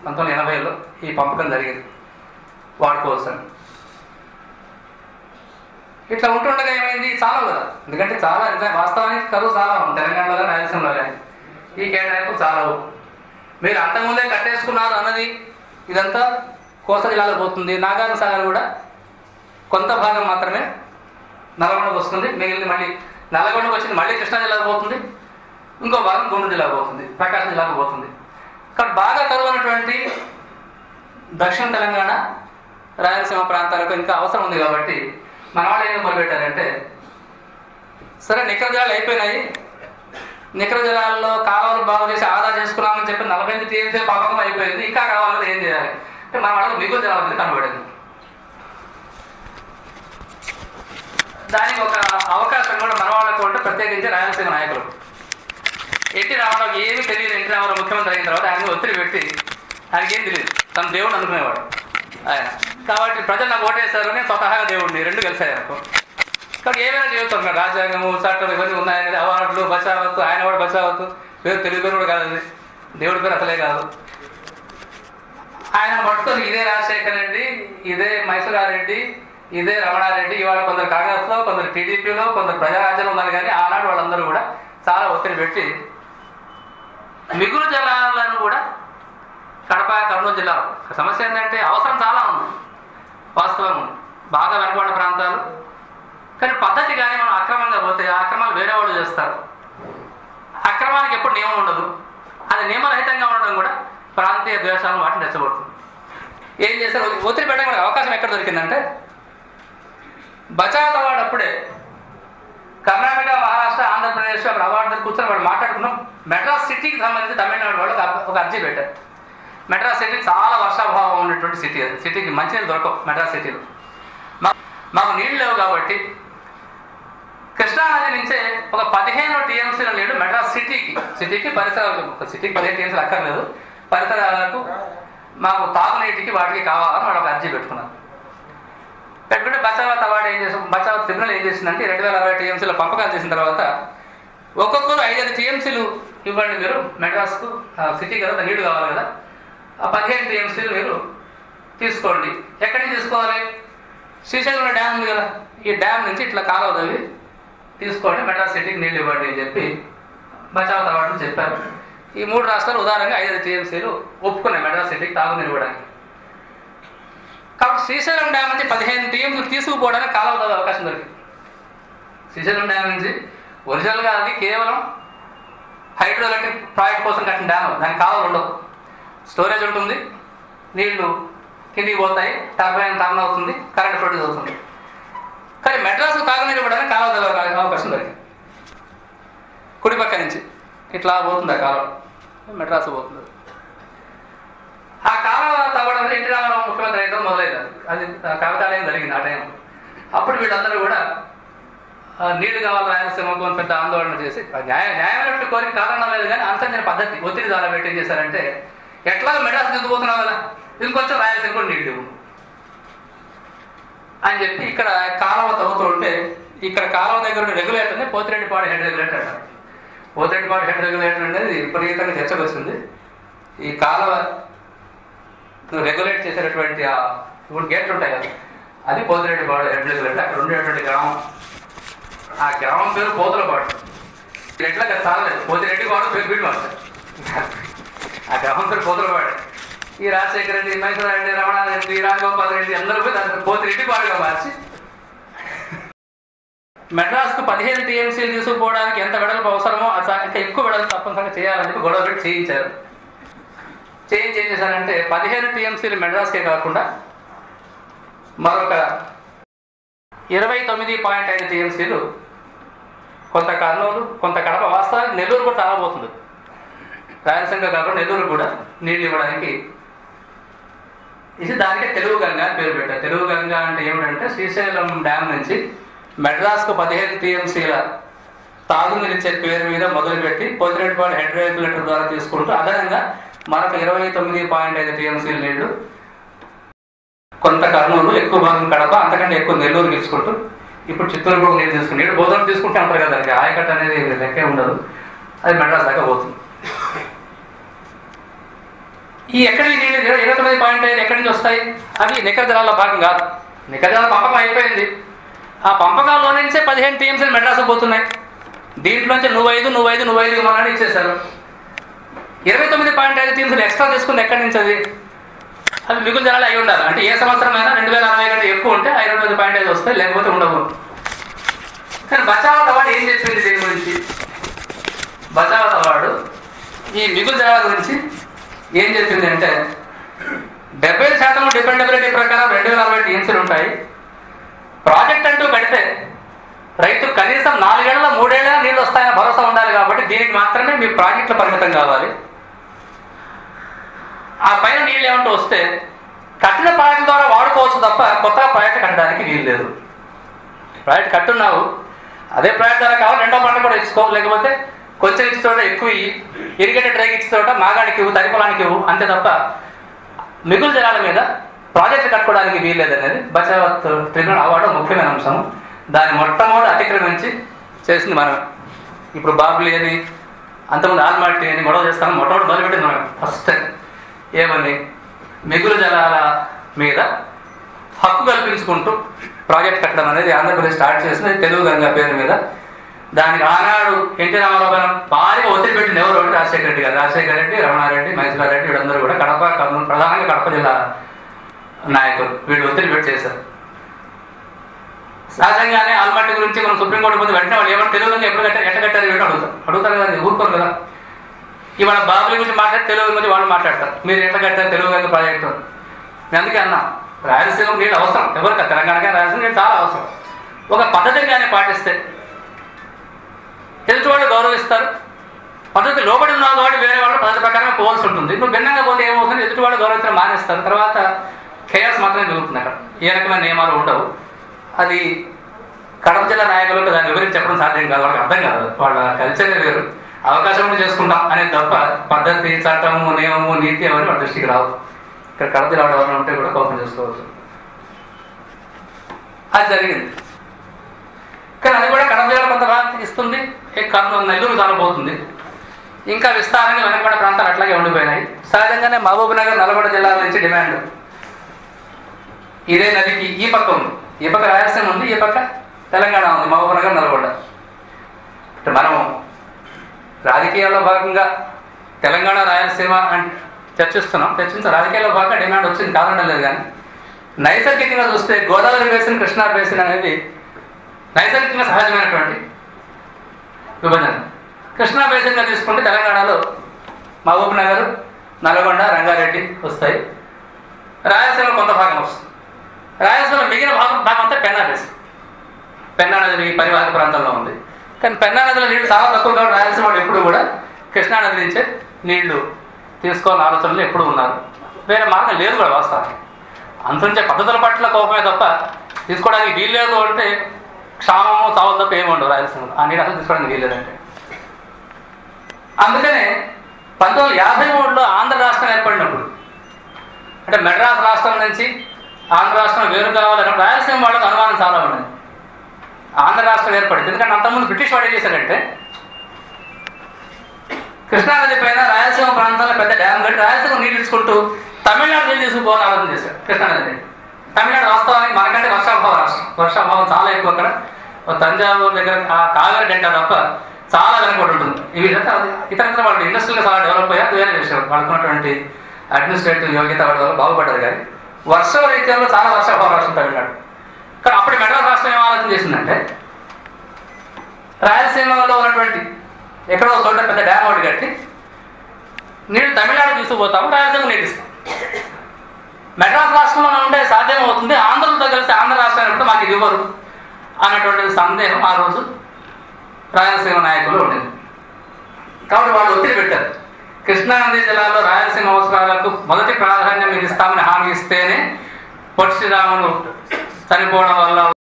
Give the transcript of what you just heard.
1980లో ఈ పంపకం జరిగింది వాడుకోవచ్చని. ఇట్లా ఉంటుండగా ఏమైంది, చాలా కదా, ఎందుకంటే చాలా వాస్తవానికి కరువు చాలా ఉంది తెలంగాణలో కానీ రాయలసీమలో కానీ. ఈ కేటాయింపు చాలా మీరు అంతకుముందే కట్టేసుకున్నారు అన్నది ఇదంతా కోస్తా జిల్లాలో పోతుంది. నాగార్జున సాగర్ కూడా కొంత భాగం మాత్రమే నల్గొండకు వస్తుంది, మిగిలింది మళ్ళీ నల్గొండకు వచ్చింది మళ్ళీ కృష్ణా జిల్లాకు పోతుంది, ఇంకో భాగం గుంటూరు జిల్లాకు పోతుంది, ప్రకాశం జిల్లాకు పోతుంది. కానీ బాగా కరువైనటువంటి దక్షిణ తెలంగాణ రాయలసీమ ప్రాంతాలకు ఇంకా అవసరం ఉంది కాబట్టి మన వాళ్ళు ఏం మొదలుపెట్టారంటే, సరే నికర జలాలు అయిపోయినాయి, నికర జలాల్లో కాలువలు బాగు చేసి ఆదా చేసుకున్నామని చెప్పి 45 టీఎంసీ పథకం అయిపోయింది, ఇంకా కావాలని ఏం చేయాలి అంటే మన వాళ్ళకి మిగులు జలాల మీద కనబడింది. దానికి ఒక అవకాశం కూడా మన వాళ్ళకు అంటే ప్రత్యేకించి రాయలసీమ నాయకులు. ఎన్టీ రామారావు ఏమీ తెలియదు, ఎన్టీ రామారావు ముఖ్యమంత్రి అయిన తర్వాత ఆయన ఒత్తిడి పెట్టి ఆయనకి ఏం తెలియదు, తన దేవుడు అనుకునేవాడు ఆయన. కాబట్టి ప్రజలు నాకు ఓటేశారు, నేను స్వతహాగా దేవుడిని, రెండు కలిసాయి అనుకో. కాబట్టి ఏమైనా చేస్తాను, రాజ్యాంగము చట్టం ఇవన్నీ ఉన్నాయని అవార్డులు బచావత్తు, ఆయన కూడా బచావత్తు పేరు తెలుగు పేరు కూడా కాదు, దేవుడి పేరు అసలే కాదు. ఆయన పట్టుకొని ఇదే రాజశేఖర రెడ్డి, ఇదే మైసూరారెడ్డి, ఇదే రమణారెడ్డి, ఇవాళ కొందరు కాంగ్రెస్లో, కొందరు టీడీపీలో, కొందరు ప్రజారాజ్యంలో ఉన్నారు. కానీ ఆనాడు వాళ్ళందరూ కూడా చాలా ఒత్తిడి పెట్టి మిగులు జలాలను కూడా కడప కర్నూలు జిల్లాలో. సమస్య ఏంటంటే అవసరం చాలా ఉంది, వాస్తవం ఉంది, బాగా వెనకబడిన ప్రాంతాలు. కానీ పద్ధతి కానీ మనం అక్రమంగా పోతే ఆ అక్రమాలు వేరే వాళ్ళు చేస్తారు. అక్రమానికి ఎప్పుడు నియమం ఉండదు, అది నియమరహితంగా ఉండడం కూడా ప్రాంతీయ ద్వేషాలను వాటిని రెచ్చగొడుతుంది. ఏం చేస్తారు, ఒత్తిడి పెట్టడానికి అవకాశం ఎక్కడ దొరికిందంటే బచావ్ అవార్డు అప్పుడే కర్ణాటక, మహారాష్ట్ర, ఆంధ్రప్రదేశ్ అక్కడ అవార్డు కూర్చొని వాడు మాట్లాడుకున్నాం. మెడ్రాస్ సిటీకి సంబంధించి తమిళనాడు వాళ్ళు ఒక అర్జీ పెట్టారు. మెడ్రాస్ సిటీ చాలా వర్షాభావం ఉన్నటువంటి సిటీ, అది సిటీకి మంచినీళ్ళు దొరకవు మెడ్రాస్ సిటీలో. మాకు నీళ్ళు లేవు కాబట్టి కృష్ణానది నుంచే ఒక 15 టీఎంసీల నీళ్ళు మెడ్రాస్ సిటీకి పరిసరాలకు, సిటీకి 15 టీఎంసీలు అక్కర్లేదు, పరిసరాలకు మాకు తాగునీటికి వాటికి కావాలని వాళ్ళు ఒక అర్జీ పెట్టుకున్నారు. పెట్టుకుంటే బచావత్ అవార్డు ఏం చేసాం, బచావత్ ట్రిబ్యునల్ ఏం చేసిందంటే 2060 టీఎంసీల పంపకాలు చేసిన తర్వాత ఒక్కొక్కరు 5 టీఎంసీలు ఇవ్వండి మీరు మెడ్రాస్కు, సిటీ కదా నీళ్లు కావాలి కదా, ఆ 15 టీఎంసీలు మీరు తీసుకోండి. ఎక్కడి నుంచి తీసుకోవాలి, శ్రీశైలం డ్యామ్ ఉంది కదా, ఈ డ్యామ్ నుంచి ఇట్లా కాలువ తవ్వి తీసుకోండి, మెడ్రాస్ సిటీకి నీళ్ళు ఇవ్వండి అని చెప్పి బచావత్ అవార్డుని చెప్పారు. ఈ 3 రాష్ట్రాలు ఉదాహరణగా 5 టీఎంసీలు ఒప్పుకున్నాయి మెడ్రాస్ సిటీకి తాగునీరు ఇవ్వడానికి. కాబట్టి శ్రీశైలం డ్యామ్ నుంచి 15 టీఎంసీలు తీసుకుపోవడానికి కాలువ తవ్వే అవకాశం దొరికింది. శ్రీశైలం డ్యామ్ నుంచి ఒరిజినల్గా అది కేవలం హైడ్రో ఎలక్ట్రిక్ ప్రాజెక్ట్ కోసం కట్టిన డ్యామ్, దానికి కాలువలు ఉండవు, స్టోరేజ్ ఉంటుంది, నీళ్లు కిందికి పోతాయి, టర్బైన్ టర్న్ అవుతుంది, కరెంట్ ప్రొడ్యూస్ అవుతుంది. కానీ మెడ్రాస్ తాగునీరు ఇవ్వడానికి కాలువ తవ్వే అవకాశం దొరికింది. కుడి పక్క నుంచి ఇట్లా పోతుంది ఆ కాలువ, మెడ్రాస్ పోతుంది. ఆ కాలువ తవ్వడం ఎన్టీ రామారావు ముఖ్యమంత్రి అయితే మొదలైంది, అది కవితాలయం జరిగింది ఆ టైం. అప్పుడు వీళ్ళందరూ కూడా నీళ్లు కావాలి రాయలసీమకు అని పెద్ద ఆందోళన చేసి, న్యాయమైనటువంటి కోరిక కారణం లేదు కానీ అనుసరించిన పద్ధతి ఒత్తిడి చాలా పెట్టి ఏం చేశారంటే, ఎట్లా మెడ్రాస్ దిగుపోతున్నావు కదా, ఇంకొంచెం రాయలసీమ కూడా నీళ్లు అని చెప్పి ఇక్కడ కాలువ తవ్వుతూ ఉంటే, ఇక్కడ కాలువ దగ్గర ఉన్న రెగ్యులేటర్ని పోతిరెడ్డిపాడు హెడ్ రెగ్యులేటర్ అంటారు. పోతిరెడ్డిపాడు హెడ్ రెగ్యులేటర్ అనేది విపరీతంగా చర్చకు వస్తుంది. ఈ కాలువ రెగ్యులేట్ చేసేటటువంటి ఇప్పుడు గేట్లు ఉంటాయి కదా, అది పోతిరెడ్డిపాడు హెడ్ రెగ్యులేటర్. అక్కడ ఉండేటువంటి గ్రామం, ఆ గ్రామం పేరు పోతులపాడు. ఎట్లా చాలలేదు, పోతిరెడ్డిపాడు పేరు వీడు మార్చారు, ఆ గ్రామం పేరు పోతులపాడు. ఈ రాజశేఖర రెడ్డి, మైసూరారెడ్డి, రమణారెడ్డి, రాజగోపాల్ రెడ్డి అందరూ పోయి దాన్ని పోతిరెడ్డిపాడుగా మార్చి మెడ్రాస్కు 15 టీఎంసీలు తీసుకుపోవడానికి ఎంత వెడల్పు అవసరమో ఇంకా ఎక్కువ వెడల్పు తప్పనిసరిగా చేయాలని చెప్పి గొడవ పెట్టి చేయించారు. ఏం చేశారంటే 15 టీఎంసీలు మెడ్రాస్కే కాకుండా మరొక 29.5 టీఎంసీలు కొంత కర్నూలు, కొంత కడప, వాస్తవానికి నెల్లూరు కూడా తాగబోతుంది. రాయలసీమ కాకుండా నెల్లూరు కూడా నీళ్ళు ఇవ్వడానికి ఇది దానికే తెలుగు గంగ అని పేరు పెట్టారు. తెలుగు గంగ అంటే ఏమిటంటే శ్రీశైలం డ్యామ్ నుంచి మెడ్రాస్కు 15 టీఎంసీల తాగునీరిచ్చే పేరు మీద మొదలుపెట్టి పోతిరెడ్డిపాడు హెడ్ రెగ్యులేటర్ ద్వారా తీసుకుంటూ అదనంగా మనకు 29.5 టీఎంసీల నీళ్లు కొంత కర్నూలు, ఎక్కువ భాగం కడప, అంతకంటే ఎక్కువ నెల్లూరు తీసుకుంటూ ఇప్పుడు చిత్తూరు కూడా నీళ్ళు తీసుకుని నీళ్ళు బోధన తీసుకుంటే అంటారు కదా, దానికి ఆయకట్టు అనేది లెక్కే ఉండదు, అది మెడ్రాస్ దాకా పోతుంది. ఈ ఎక్కడి నీళ్ళు 29.5 ఎక్కడి నుంచి వస్తాయి? అవి నికర జలాల్లో భాగం కాదు. నికర జలాల పంపకం అయిపోయింది. ఆ పంపకాల్లో నుంచే 15 టీఎంసీలు మెడ్రాస్ పోతున్నాయి. దీంట్లోంచి నువ్వు 5 ఇవ్వమని ఇచ్చేశారు. 29.5 టీఎంసీలు ఎక్స్ట్రా తీసుకుంది ఎక్కడి నుంచి? అది మిగులు జలాలు అయి ఉండాలి. అంటే ఏ సంవత్సరం అయినా 2060 కంటే ఎక్కువ ఉంటే 29.5 వస్తాయి, లేకపోతే ఉండవు. కానీ బచావత్ అవార్డు ఏం చెప్పింది దీని గురించి? బచావత్ అవార్డు ఈ మిగులు జలాల గురించి ఏం చెప్పింది అంటే 70% డిపెండబిలిటీ ప్రకారం 2060 టీఎంసీలు ఉంటాయి. ప్రాజెక్ట్ అంటూ కడితే రైతు కనీసం 4 ఏళ్ళ 3 ఏళ్ళ నీళ్ళు వస్తాయని భరోసా ఉండాలి. కాబట్టి దీనికి మాత్రమే మీ ప్రాజెక్టులు పరిమితం కావాలి. ఆ పైన నీళ్ళు ఏమంటూ వస్తే కట్టిన ప్రాజెక్టు ద్వారా వాడుకోవచ్చు తప్ప కొత్తగా ప్రాజెక్టు కట్టడానికి వీలు లేదు. ప్రాజెక్టు కట్టున్నావు, అదే ప్రాజెక్ట్ ద్వారా కావాలి రెండో పంట కూడా ఇచ్చుకో, లేకపోతే కొంచెం ఇచ్చిన చోట ఎక్కువ ఇరిగేటెడ్ డ్రైకి ఇచ్చిన చోట మాగాడికి ఇవ్వు, తరిపొలానికి ఇవ్వు, అంతే తప్ప మిగులు జలాల మీద ప్రాజెక్టు కట్టుకోవడానికి వీలు లేదనేది బచావత్ ట్రిబ్యునల్ అవార్డు ముఖ్యమైన అంశం. దాన్ని మొట్టమొదటి అతిక్రమించి చేసింది మనమే. ఇప్పుడు బాబులు ఏది అంతకుముందు ఆల్మాటి అని గొడవ చేస్తాను మొట్టమొదటి మొదలుపెట్టింది మనం. ఫస్ట్ ఏమని మిగులు జలాల మీద హక్కు కల్పించుకుంటూ ప్రాజెక్ట్ కట్టడం అనేది ఆంధ్రప్రదేశ్ స్టార్ట్ చేసింది తెలుగు గంగా పేరు మీద. దానికి ఆనాడు ఎన్టీ రామారావు గారు భారీగా ఒత్తిడి పెట్టింది. ఎవరు అంటే రాజశేఖర రెడ్డి గారు. రాజశేఖర రెడ్డి, రమణారెడ్డి, మహేశ్వరరెడ్డి వీళ్ళందరూ కూడా కడప, కర్నూలు, ప్రధానంగా కడప జిల్లా నాయకులు వీళ్ళు ఒత్తిడి పెట్టి చేశారు. సహజంగానే ఆల్మట్టి గురించి మనం సుప్రీంకోర్టు ముందు వెంటనే వాళ్ళు ఏమంటే తెలుగు ఎప్పుడు ఎట్లా కట్టారు వీళ్ళు అడుగుతారు కదా, ఊరుకోరు కదా. ఇవాళ బాబుల గురించి మాట్లాడి తెలుగు గురించి వాళ్ళు మాట్లాడతారు, మీరు ఎట్లా కట్టారు తెలుగు గంగ ప్రాజెక్టు. నేను అందుకే అన్నా రాయలసీమ నీళ్ళు అవసరం, ఎవరికి తెలంగాణకే రాయలసీమ నీళ్ళు చాలా అవసరం. ఒక పద్ధతిగానే పాటిస్తే ఎదుటి వాళ్ళు గౌరవిస్తారు. పద్ధతి లోబడి ఉన్నావు కాబట్టి వేరే వాళ్ళు పద్ధతి ప్రకారం పోవాల్సి ఉంటుంది. నువ్వు భిన్నంగా పోతే ఏమవుతుంది, ఎదుటి వాళ్ళు గౌరవించడం మానేస్తారు. తర్వాత ఖేయాస్ మాత్రమే జరుగుతుంది. అక్కడ ఏ రకమైన నియమాలు ఉండవు. అది కడప జిల్లా నాయకులకు దాన్ని వివరించి చెప్పడం సాధ్యం కాదు, వాళ్ళకి అర్థం కాదు. వాళ్ళ కల్చర్ వేరు, అవకాశం ఉండి చేసుకుంటాం అనేది తప్ప పద్ధతి, చట్టము, నియమము, నీతి అవన్నీ వాళ్ళ దృష్టికి రావు. ఇక్కడ కడప జిల్లా ఎవరైనా ఉంటే కూడా కోపం చేసుకోవచ్చు. అది జరిగింది. కానీ అది కూడా కడప జిల్లా కొంత భాగం ఇస్తుంది, కర్నూలు, నెల్లూరు కాలబోతుంది. ఇంకా విస్తారంగా వెనకబడిన ప్రాంతాలు అట్లాగే ఉండిపోయినాయి. సహజంగానే మహబూబ్ నగర్, నల్గొండ జిల్లాల నుంచి డిమాండ్ ఇదే నదికి ఈ పక్క ఉంది. ఈ పక్క రాయలసీమ ఉంది, ఈ పక్క తెలంగాణ ఉంది, మహబూబ్ నగర్, నల్గొండ. మనం రాజకీయాల్లో భాగంగా తెలంగాణ, రాయలసీమ అని చర్చించిన రాజకీయాల్లో భాగంగా డిమాండ్ వచ్చింది, కారణం లేదు. కానీ నైసర్గికంగా చూస్తే గోదావరి బేసిన్, కృష్ణా బేసిన్ అనేది నైసర్గికంగా సహజమైనటువంటి విభజన. కృష్ణా బేసిన్గా తీసుకుంటే తెలంగాణలో మహబూబ్ నగర్, నల్గొండ, రంగారెడ్డి వస్తాయి. రాయలసీమ కొంత భాగం వస్తుంది. రాయలసీమ మిగిలిన భాగం అంతా పెన్నా బేసిన్, పెన్నా నది పరివాహక ప్రాంతంలో ఉంది. కానీ పెన్నా నదిలో నీళ్లు చాలా తక్కువ కాబట్టి రాయలసీమ వాళ్ళు ఎప్పుడు కూడా కృష్ణా నది నుంచే నీళ్లు తీసుకోవాలని ఆలోచనలు ఎప్పుడు ఉన్నారు. వేరే మార్గం లేదు కూడా వాస్తవానికి. అంతుంచే పద్ధతుల పట్ల కోపమే తప్ప తీసుకోవడానికి వీలు లేదు అంటే క్షామము, చావులు తప్ప ఏమి ఉండవు రాయలసీమలో. ఆ నీళ్ళు అసలు తీసుకోవడానికి వీల్లేదంటే. అందుకనే 1953లో ఆంధ్ర రాష్ట్రం ఏర్పడినప్పుడు, అంటే మెడ్రాస్ రాష్ట్రం నుంచి ఆంధ్ర రాష్ట్రం వేరు కావాలన్నప్పుడు రాయలసీమ వాళ్ళకు అనుమానం చాలా ఉండేది. ఆంధ్ర రాష్ట్రం ఏర్పడింది ఎందుకంటే అంతకుముందు బ్రిటిష్ వాడు ఏం చేశారంటే కృష్ణానది పైన రాయలసీమ ప్రాంతాల్లో పెద్ద డ్యామ్ కట్టి రాయలసీమ నీళ్ళు తీసుకుంటూ తమిళనాడు నీళ్ళు తీసుకుపోవాలని ఆలోచన చేశారు. కృష్ణానది తమిళనాడు వాస్తవానికి మనకంటే వర్షాభావ రాష్ట్రం, వర్షాభావం చాలా ఎక్కువ. అక్కడ తంజావూరు దగ్గర ఆ కావేరి డెల్టా తప్ప చాలా వెనకబడి ఉంటుంది. ఇవి ఇతర వాళ్ళు ఇండస్ట్రీగా చాలా డెవలప్ అయ్యారు, వేరే విషయం. వాళ్ళకున్నటువంటి అడ్మినిస్ట్రేటివ్ యోగ్యత వాడి వల్ల బాగుపడ్డారు. కానీ వర్షం రీత్యాల్లో చాలా వర్షాభావ రాష్ట్రం తమిళనాడు. కానీ అప్పుడు మెడ్రాస్ రాష్ట్రం ఏం ఆలోచన చేసిందంటే రాయలసీమలో ఉన్నటువంటి ఎక్కడో చోట పెద్ద డ్యామ్ ఒకటి కట్టి నీళ్ళు తమిళనాడు తీసుకుపోతాము, రాయలసీమ నీళ్ళు ఇస్తాం. మెడ్రాస్ రాష్ట్రంలో ఉంటే సాధ్యం అవుతుంది, ఆంధ్రతో కలిసి ఆంధ్ర రాష్ట్రం మాకు ఇది ఇవ్వరు అన్నటువంటి సందేహం ఆ రోజు రాయలసీమ నాయకులు ఉండేది. కాబట్టి వాళ్ళు ఒత్తిడి పెట్టారు. కృష్ణానది జిల్లాలో రాయలసీమ అవసరాలకు మొదటి ప్రాధాన్యం మీరు ఇస్తామని హామీ ఇస్తేనే పొట్టి శ్రీరాములు చనిపోవడం వల్ల